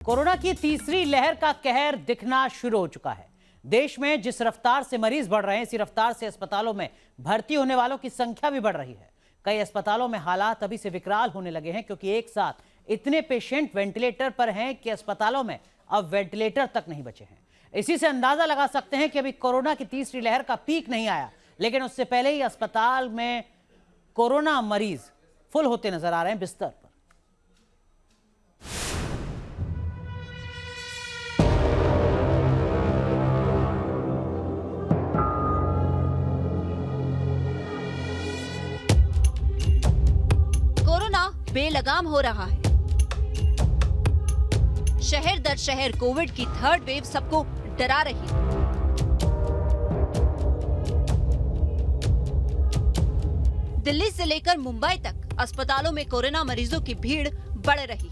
Corona की तीसरी लहर का कहर दिखना शुरू हो चुका है। देश में जिस रफ्तार से मरीज बढ़ रहे हैं, इसी रफ्तार से अस्पतालों में भर्ती होने वालों की संख्या भी बढ़ रही है। कई अस्पतालों में हालात अभी से विकराल होने लगे हैं, क्योंकि एक साथ इतने पेशेंट वेंटिलेटर पर हैं कि अस्पतालों में अब वेंटिलेटर तक नहीं बचे हैं। इसी से अंदाजा लगा सकते हैं कि अभी कोरोना की तीसरी लहर का पीक नहीं आया, लेकिन उससे पहले ही अस्पताल में कोरोना मरीज फुल होते नजर आ रहे हैं बिस्तर पर। कोरोना बेलगाम हो रहा है। शहर दर शहर कोविड की थर्ड वेव सबको डरा रही है। दिल्ली से लेकर मुंबई तक अस्पतालों में कोरोना मरीजों की भीड़ बढ़ रही है।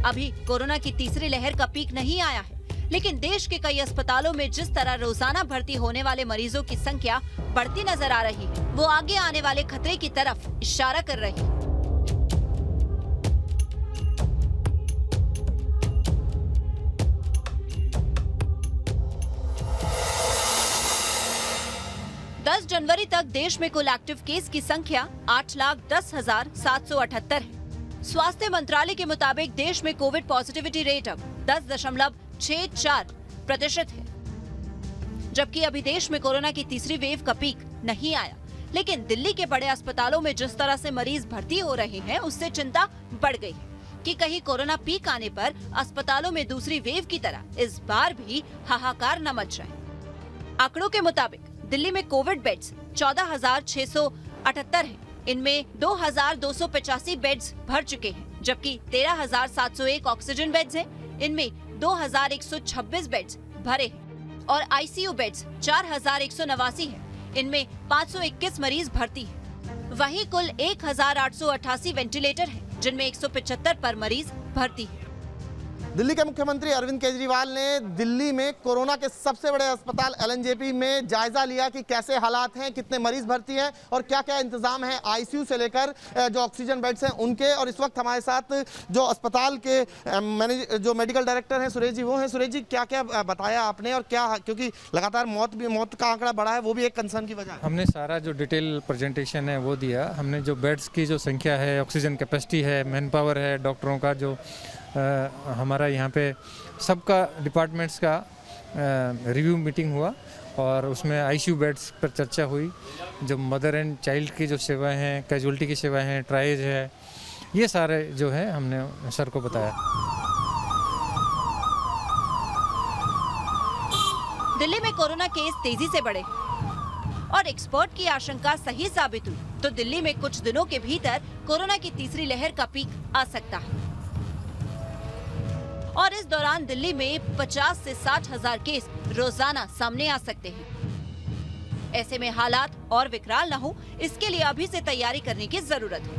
अभी कोरोना की तीसरी लहर का पीक नहीं आया है, लेकिन देश के कई अस्पतालों में जिस तरह रोजाना भर्ती होने वाले मरीजों की संख्या बढ़ती नजर आ रही है, वो आगे आने वाले खतरे की तरफ इशारा कर रही है। जनवरी तक देश में कुल एक्टिव केस की संख्या 8,10,778 है। स्वास्थ्य मंत्रालय के मुताबिक देश में कोविड पॉजिटिविटी रेट अब 10.64% है। जबकि अभी देश में कोरोना की तीसरी वेव का पीक नहीं आया, लेकिन दिल्ली के बड़े अस्पतालों में जिस तरह से मरीज भर्ती हो रहे हैं, उससे चिंता बढ़ गई है कि कहीं कोरोना पीक आने पर अस्पतालों में दूसरी वेव की तरह इस बार भी हाहाकार न मच जाए। आंकड़ों के मुताबिक दिल्ली में कोविड बेड्स 14,678 हैं। इनमें 2,285 बेड्स भर चुके हैं, जबकि 13,701 ऑक्सीजन बेड्स हैं। इनमें 2,126 बेड्स भरे हैं और आईसीयू बेड्स 4,189 हैं। इनमें 521 मरीज भर्ती हैं। वहीं कुल 1,888 वेंटिलेटर हैं, जिनमें 175 पर मरीज भर्ती हैं। दिल्ली के मुख्यमंत्री अरविंद केजरीवाल ने दिल्ली में कोरोना के सबसे बड़े अस्पताल एलएनजेपी में जायजा लिया कि कैसे हालात हैं, कितने मरीज भर्ती हैं और क्या क्या इंतजाम है आईसीयू से लेकर जो ऑक्सीजन बेड्स हैं उनके। और इस वक्त हमारे साथ जो अस्पताल के जो मेडिकल डायरेक्टर हैं सुरेश जी, वो हैं। सुरेश जी, क्या क्या बताया आपने और क्या, क्योंकि लगातार मौत का आंकड़ा बढ़ा है, वो भी एक कंसर्न की वजह है। हमने सारा जो डिटेल प्रेजेंटेशन है वो दिया। हमने जो बेड्स की जो संख्या है, ऑक्सीजन कैपेसिटी है, मैन पावर है, डॉक्टरों का जो हमारा यहाँ पे सबका डिपार्टमेंट्स का रिव्यू मीटिंग हुआ और उसमें आईसीयू बेड्स पर चर्चा हुई। जो मदर एंड चाइल्ड की जो सेवाएं हैं, कैजुअलिटी की सेवाएं हैं, ट्राइज है, ये सारे जो है हमने सर को बताया। दिल्ली में कोरोना केस तेजी से बढ़े और एक्सपर्ट की आशंका सही साबित हुई तो दिल्ली में कुछ दिनों के भीतर कोरोना की तीसरी लहर का पीक आ सकता है और इस दौरान दिल्ली में 50 से 60 हजार केस रोजाना सामने आ सकते हैं। ऐसे में हालात और विकराल न हो, इसके लिए अभी से तैयारी करने की जरूरत है।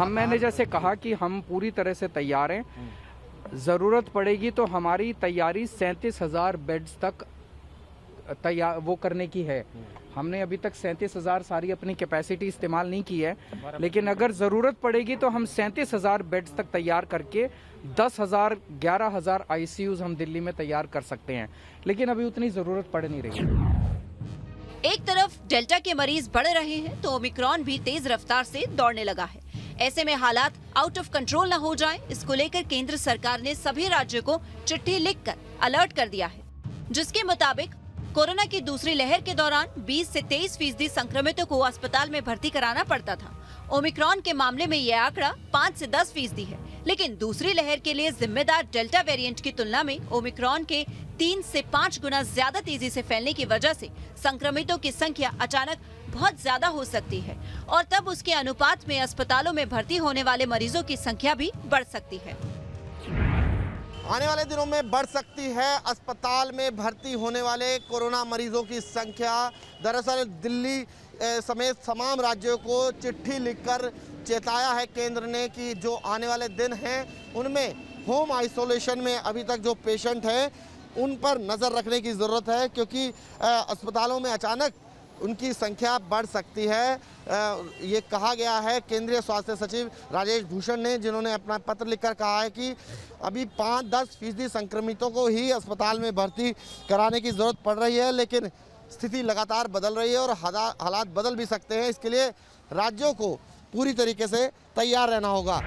मैंने जैसे कहा कि हम पूरी तरह से तैयार हैं। जरूरत पड़ेगी तो हमारी तैयारी 37,000 बेड्स तक तैयार वो करने की है। हमने अभी तक 37,000 सारी अपनी कैपेसिटी इस्तेमाल नहीं की है, लेकिन अगर ज़रूरत पड़ेगी तो हम 37,000 बेड्स तक तैयार करके 10,000 11,000 आईसीयूज हम दिल्ली में तैयार कर सकते हैं, लेकिन अभी उतनी ज़रूरत पड़ नहीं रही है। एक तरफ डेल्टा के मरीज बढ़ रहे हैं तो ओमिक्रॉन भी तेज रफ्तार से दौड़ने लगा है। ऐसे में हालात आउट ऑफ कंट्रोल न हो जाएं, इसको लेकर केंद्र सरकार ने सभी राज्यों को चिट्ठी लिखकर अलर्ट कर दिया है, जिसके मुताबिक कोरोना की दूसरी लहर के दौरान 20 से 23% संक्रमितों को अस्पताल में भर्ती कराना पड़ता था। ओमिक्रॉन के मामले में यह आंकड़ा 5 से 10% है, लेकिन दूसरी लहर के लिए जिम्मेदार डेल्टा वेरिएंट की तुलना में ओमिक्रॉन के 3 से 5 गुना ज्यादा तेजी से फैलने की वजह से संक्रमितों की संख्या अचानक बहुत ज्यादा हो सकती है और तब उसके अनुपात में अस्पतालों में भर्ती होने वाले मरीजों की संख्या भी बढ़ सकती है। आने वाले दिनों में बढ़ सकती है अस्पताल में भर्ती होने वाले कोरोना मरीजों की संख्या। दरअसल दिल्ली समेत तमाम राज्यों को चिट्ठी लिखकर चेताया है केंद्र ने कि जो आने वाले दिन हैं उनमें होम आइसोलेशन में अभी तक जो पेशेंट हैं उन पर नज़र रखने की ज़रूरत है, क्योंकि अस्पतालों में अचानक उनकी संख्या बढ़ सकती है। ये कहा गया है केंद्रीय स्वास्थ्य सचिव राजेश भूषण ने, जिन्होंने अपना पत्र लिखकर कहा है कि अभी 5-10% संक्रमितों को ही अस्पताल में भर्ती कराने की ज़रूरत पड़ रही है, लेकिन स्थिति लगातार बदल रही है और हालात बदल भी सकते हैं। इसके लिए राज्यों को पूरी तरीके से तैयार रहना होगा।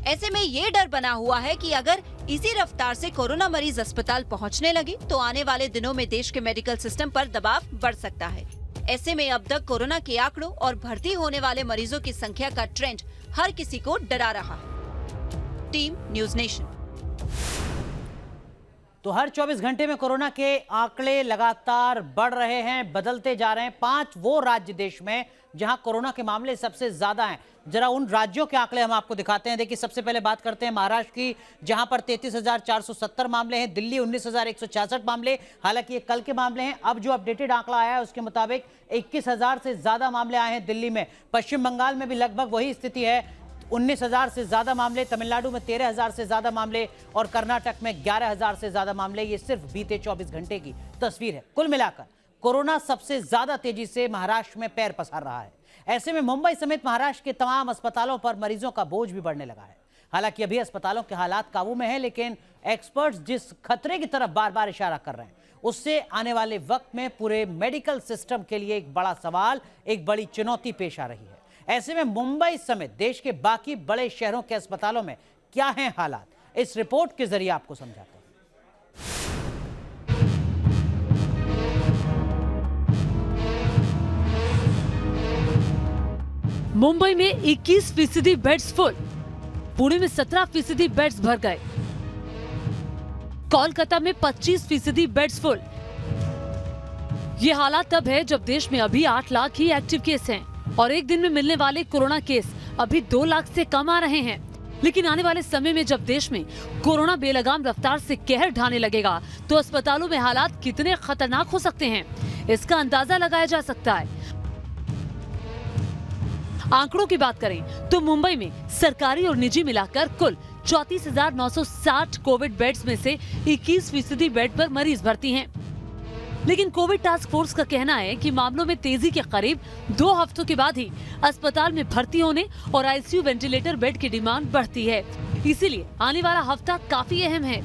ऐसे में ये डर बना हुआ है कि अगर इसी रफ्तार से कोरोना मरीज अस्पताल पहुंचने लगे तो आने वाले दिनों में देश के मेडिकल सिस्टम पर दबाव बढ़ सकता है। ऐसे में अब तक कोरोना के आंकड़ों और भर्ती होने वाले मरीजों की संख्या का ट्रेंड हर किसी को डरा रहा है। Team news nation. तो हर 24 घंटे में कोरोना के आंकड़े लगातार बढ़ रहे हैं, बदलते जा रहे हैं। 5 वो राज्य देश में जहां कोरोना के मामले सबसे ज्यादा हैं। जरा उन राज्यों के आंकड़े हम आपको दिखाते हैं। देखिए, सबसे पहले बात करते हैं महाराष्ट्र की, जहां पर 33,470 मामले हैं। दिल्ली 19,166 मामले, हालांकि ये कल के मामले हैं। अब जो अपडेटेड आंकड़ा आया है उसके मुताबिक 21,000 से ज्यादा मामले आए हैं दिल्ली में। पश्चिम बंगाल में भी लगभग वही स्थिति है, 19,000 से ज्यादा मामले। तमिलनाडु में 13,000 से ज्यादा मामले और कर्नाटक में 11,000 से ज्यादा मामले। ये सिर्फ बीते 24 घंटे की तस्वीर है। कुल मिलाकर कोरोना सबसे ज्यादा तेजी से महाराष्ट्र में पैर पसार रहा है। ऐसे में मुंबई समेत महाराष्ट्र के तमाम अस्पतालों पर मरीजों का बोझ भी बढ़ने लगा है। हालांकि अभी अस्पतालों के हालात काबू में है, लेकिन एक्सपर्ट्स जिस खतरे की तरफ बार बार इशारा कर रहे हैं, उससे आने वाले वक्त में पूरे मेडिकल सिस्टम के लिए एक बड़ा सवाल, एक बड़ी चुनौती पेश आ रही है। ऐसे में मुंबई समेत देश के बाकी बड़े शहरों के अस्पतालों में क्या हैं हालात, इस रिपोर्ट के जरिए आपको समझाते हैं। मुंबई में 21% बेड्स फुल, पुणे में 17% बेड्स भर गए, कोलकाता में 25% बेड्स फुल। ये हालात तब है जब देश में अभी 8 लाख ही एक्टिव केस हैं और एक दिन में मिलने वाले कोरोना केस अभी 2 लाख से कम आ रहे हैं। लेकिन आने वाले समय में जब देश में कोरोना बेलगाम रफ्तार से कहर ढाने लगेगा तो अस्पतालों में हालात कितने खतरनाक हो सकते हैं, इसका अंदाजा लगाया जा सकता है। आंकड़ों की बात करें तो मुंबई में सरकारी और निजी मिलाकर कुल 34,960 कोविड बेड्स में से 21% बेड पर मरीज भर्ती हैं। लेकिन कोविड टास्क फोर्स का कहना है कि मामलों में तेजी के करीब 2 हफ्तों के बाद ही अस्पताल में भर्ती होने और आईसीयू वेंटिलेटर बेड की डिमांड बढ़ती है। इसीलिए आने वाला हफ्ता काफी अहम है।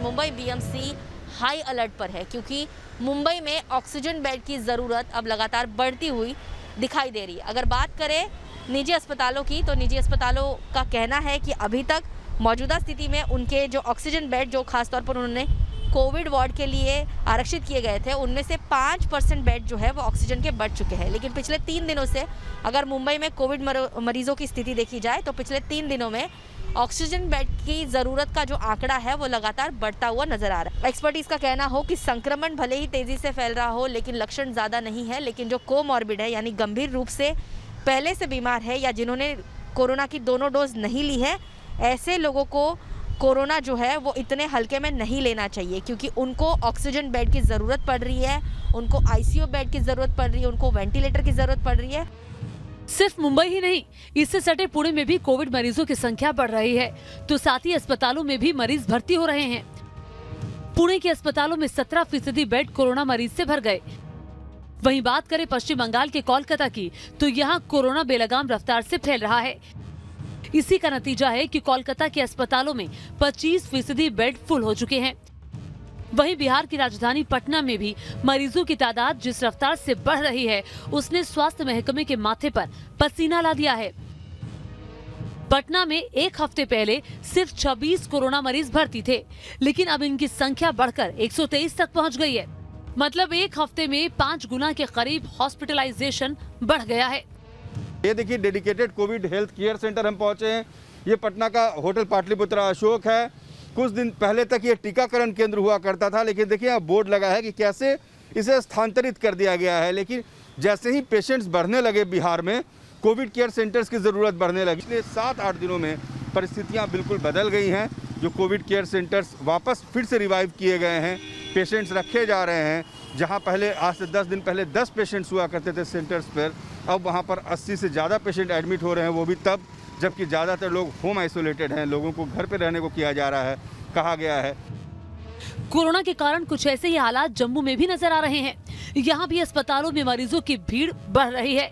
मुंबई बीएमसी हाई अलर्ट पर है क्योंकि मुंबई में ऑक्सीजन बेड की जरूरत अब लगातार बढ़ती हुई दिखाई दे रही है। अगर बात करें निजी अस्पतालों की तो निजी अस्पतालों का कहना है कि अभी तक मौजूदा स्थिति में उनके जो ऑक्सीजन बेड जो खासतौर पर उन्होंने कोविड वार्ड के लिए आरक्षित किए गए थे, उनमें से 5% बेड जो है वो ऑक्सीजन के बढ़ चुके हैं। लेकिन पिछले 3 दिनों से अगर मुंबई में कोविड मरीजों की स्थिति देखी जाए तो पिछले 3 दिनों में ऑक्सीजन बेड की ज़रूरत का जो आंकड़ा है वो लगातार बढ़ता हुआ नजर आ रहा है। एक्सपर्टीज का कहना हो कि संक्रमण भले ही तेजी से फैल रहा हो लेकिन लक्षण ज़्यादा नहीं है, लेकिन जो कोमॉर्बिड है यानी गंभीर रूप से पहले से बीमार है या जिन्होंने कोरोना की दोनों डोज नहीं ली है, ऐसे लोगों को कोरोना जो है वो इतने हल्के में नहीं लेना चाहिए क्योंकि उनको ऑक्सीजन बेड की ज़रूरत पड़ रही है, उनको आईसीयू बेड की ज़रूरत पड़ रही है, उनको वेंटिलेटर की ज़रूरत पड़ रही है। सिर्फ मुंबई ही नहीं, इससे सटे पुणे में भी कोविड मरीजों की संख्या बढ़ रही है, तो साथ ही अस्पतालों में भी मरीज भर्ती हो रहे हैं। पुणे के अस्पतालों में 17% बेड कोरोना मरीज से भर गए। वहीं बात करें पश्चिम बंगाल के कोलकाता की तो यहाँ कोरोना बेलगाम रफ्तार से फैल रहा है। इसी का नतीजा है कि कोलकाता के अस्पतालों में 25% बेड फुल हो चुके हैं। वहीं बिहार की राजधानी पटना में भी मरीजों की तादाद जिस रफ्तार से बढ़ रही है उसने स्वास्थ्य महकमे के माथे पर पसीना ला दिया है। पटना में एक हफ्ते पहले सिर्फ 26 कोरोना मरीज भर्ती थे, लेकिन अब इनकी संख्या बढ़कर 123 तक पहुंच गई है। मतलब एक हफ्ते में 5 गुना के करीब हॉस्पिटलाइजेशन बढ़ गया है। ये देखिए dedicated Covid health care centre हम पहुंचे हैं। ये पटना का होटल पाटलिपुत्रा अशोक है। कुछ दिन पहले तक ये टीकाकरण केंद्र हुआ करता था, लेकिन देखिए यहाँ बोर्ड लगा है कि कैसे इसे स्थानांतरित कर दिया गया है। लेकिन जैसे ही पेशेंट्स बढ़ने लगे बिहार में, कोविड केयर सेंटर्स की ज़रूरत बढ़ने लगी। पिछले 7-8 दिनों में परिस्थितियाँ बिल्कुल बदल गई हैं। जो कोविड केयर सेंटर्स वापस फिर से रिवाइव किए गए हैं, पेशेंट्स रखे जा रहे हैं। जहाँ पहले आज से 10 दिन पहले 10 पेशेंट्स हुआ करते थे सेंटर्स पर, अब वहाँ पर 80 से ज़्यादा पेशेंट एडमिट हो रहे हैं, वो भी तब जबकि ज़्यादातर लोग होम आइसोलेटेड हैं। लोगों को घर पे रहने को किया जा रहा है, कहा गया है। कोरोना के कारण कुछ ऐसे ही हालात जम्मू में भी नजर आ रहे हैं। यहाँ भी अस्पतालों में मरीजों की भीड़ बढ़ रही है।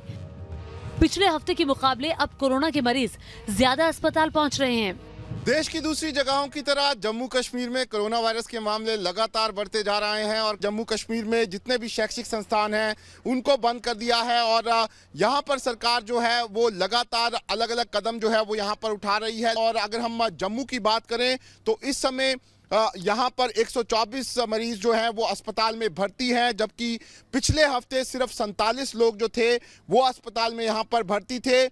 पिछले हफ्ते के मुकाबले अब कोरोना के मरीज ज्यादा अस्पताल पहुँच रहे हैं। देश की दूसरी जगहों की तरह जम्मू कश्मीर में कोरोना वायरस के मामले लगातार बढ़ते जा रहे हैं और जम्मू कश्मीर में जितने भी शैक्षिक संस्थान हैं उनको बंद कर दिया है और यहाँ पर सरकार जो है वो लगातार अलग अलग कदम जो है वो यहाँ पर उठा रही है। और अगर हम जम्मू की बात करें तो इस समय यहाँ पर 124 मरीज जो हैं वो अस्पताल में भर्ती हैं, जबकि पिछले हफ्ते सिर्फ 47 लोग जो थे वो अस्पताल में यहाँ पर भर्ती थे।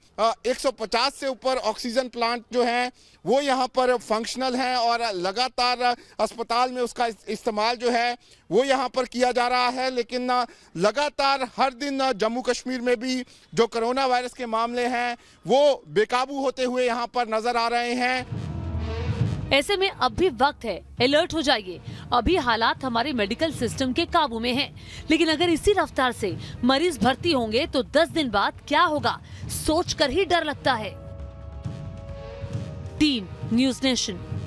150 से ऊपर ऑक्सीजन प्लांट जो हैं वो यहाँ पर फंक्शनल हैं और लगातार अस्पताल में उसका इस्तेमाल जो है वो यहाँ पर किया जा रहा है। लेकिन लगातार हर दिन जम्मू कश्मीर में भी जो कोरोना वायरस के मामले हैं वो बेकाबू होते हुए यहाँ पर नजर आ रहे हैं। ऐसे में अब भी वक्त है, अलर्ट हो जाइए। अभी हालात हमारे मेडिकल सिस्टम के काबू में हैं, लेकिन अगर इसी रफ्तार से मरीज भर्ती होंगे तो 10 दिन बाद क्या होगा, सोचकर ही डर लगता है। Team news nation.